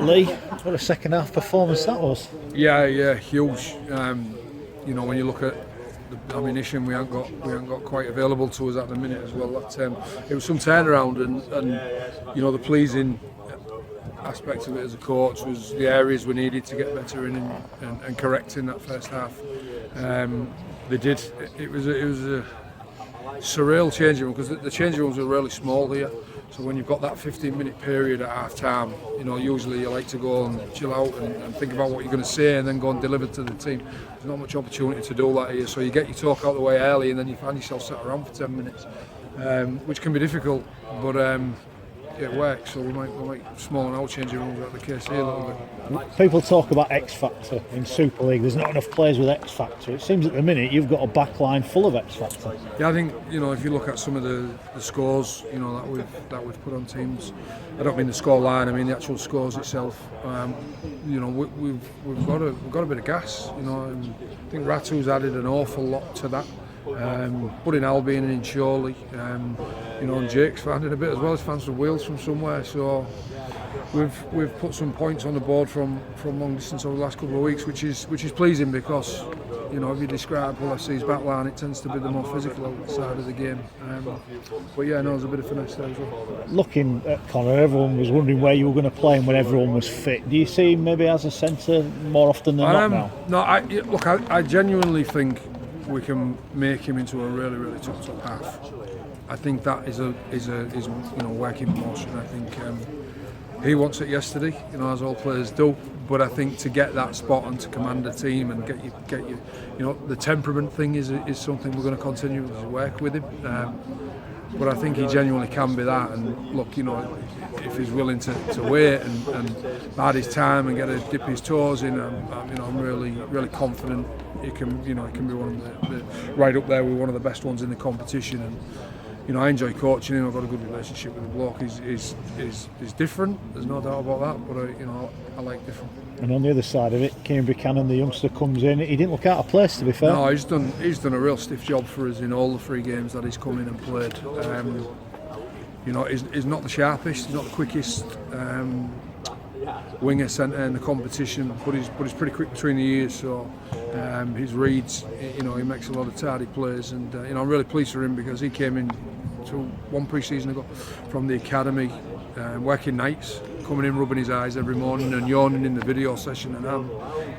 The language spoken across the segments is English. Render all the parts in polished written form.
Lee, what a second half performance that was. Yeah, huge. You know, when you look at the ammunition we haven't got quite available to us at the minute as well. That it was some turnaround, and you know, the pleasing aspect of it as a coach was the areas we needed to get better in and correcting that first half. They did. It was a surreal changing room, because the changing rooms are really small here. So when you've got that 15-minute period at half time, you know, usually you like to go and chill out and think about what you're going to say and then go and deliver to the team. There's not much opportunity to do that here, so you get your talk out the way early and then you find yourself sat around for 10 minutes, which can be difficult, but it works. So we might small and out changing rooms like the case here a little bit. People talk about X Factor in Super League. There's not enough players with X Factor. It seems at the minute you've got a backline full of X Factor. Yeah, I think, you know, if you look at some of the scores, you know, that we've put on teams, I don't mean the score line, I mean the actual scores itself. You know, we've got a bit of gas. You know, and I think Ratu's added an awful lot to that. Putting Albion in surely, you know, and Jake's found it a bit as well. He's found some wheels from somewhere, so we've put some points on the board from long distance over the last couple of weeks, which is pleasing, because, you know, if you describe Hull FC's backline, it tends to be the more physical side of the game. But yeah, no, there's a bit of finesse there as well. Looking at Connor, everyone was wondering where you were going to play him when everyone was fit. Do you see him maybe as a centre more often than not now? No, I genuinely think we can make him into a really, really top half. I think that is you know, work in motion. I think he wants it yesterday, you know, as all players do. But I think to get that spot and to command a team and get you know, the temperament thing is something we're going to continue to work with him. But I think he genuinely can be that. And look, you know, if he's willing to wait and bide his time and get a dip his toes in, you know, I'm really confident he can be one of the right up there with one of the best ones in the competition. And you know, I enjoy coaching him. I've got a good relationship with the bloke. He's different. There's no doubt about that. But you know, I like different. And on the other side of it, Kieran Buchanan, the youngster, comes in. He didn't look out of place, to be fair. No, he's done a real stiff job for us in all the 3 games that he's come in and played. You know, he's not the sharpest, he's not the quickest winger centre in the competition, but he's pretty quick between the ears. So his reads, you know, he makes a lot of tardy plays, and you know, I'm really pleased for him, because he came in to 1 pre-season ago from the academy, working nights, coming in rubbing his eyes every morning and yawning in the video session, and I'm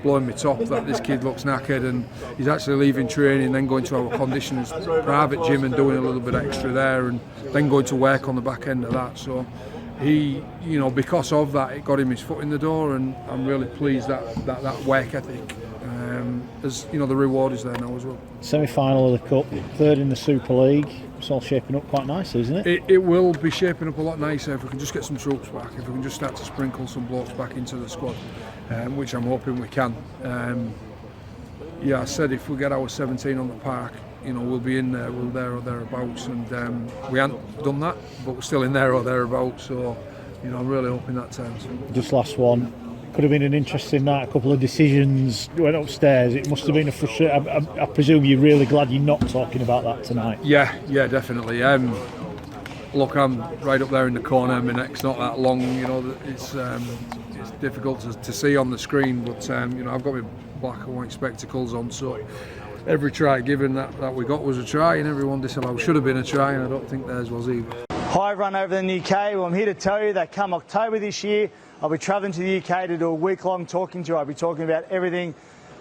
blowing my top that this kid looks knackered, and he's actually leaving training, then going to our conditioners private gym and doing a little bit extra there, and then going to work on the back end of that. So he, you know, because of that, it got him his foot in the door, and I'm really pleased that work ethic, as you know, the reward is there now as well. Semi-final of the Cup, 3rd in the Super League. It's all shaping up quite nicely, isn't it? It will be shaping up a lot nicer if we can just get some troops back, if we can just start to sprinkle some blokes back into the squad, which I'm hoping we can. Yeah, I said if we get our 17 on the park, you know, we'll be in there, we're there or thereabouts, and we haven't done that, but we're still in there or thereabouts. So, you know, I'm really hoping that turns. Just last one. Could have been an interesting night. A couple of decisions went upstairs. It must have been a frustrating. I presume you're really glad you're not talking about that tonight. Yeah, definitely. Look, I'm right up there in the corner. My neck's not that long. You know, it's difficult to see on the screen, but you know, I've got my black and white spectacles on, so every try given that we got was a try, and everyone disallowed should have been a try, and I don't think theirs was either. Hi everyone over in the UK. Well, I'm here to tell you that come October this year, I'll be travelling to the UK to do a week-long talking tour. I'll be talking about everything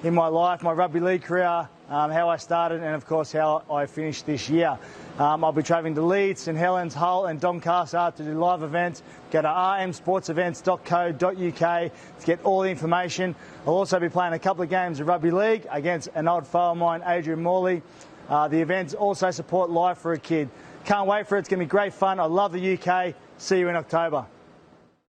in my life, my rugby league career, how I started, and of course how I finished this year. I'll be travelling to Leeds, St Helens, Hull and Doncaster to do live events. Go to rmsportsevents.co.uk to get all the information. I'll also be playing a couple of games of rugby league against an old foe of mine, Adrian Morley. The events also support Life for a Kid. Can't wait for it. It's going to be great fun. I love the UK. See you in October.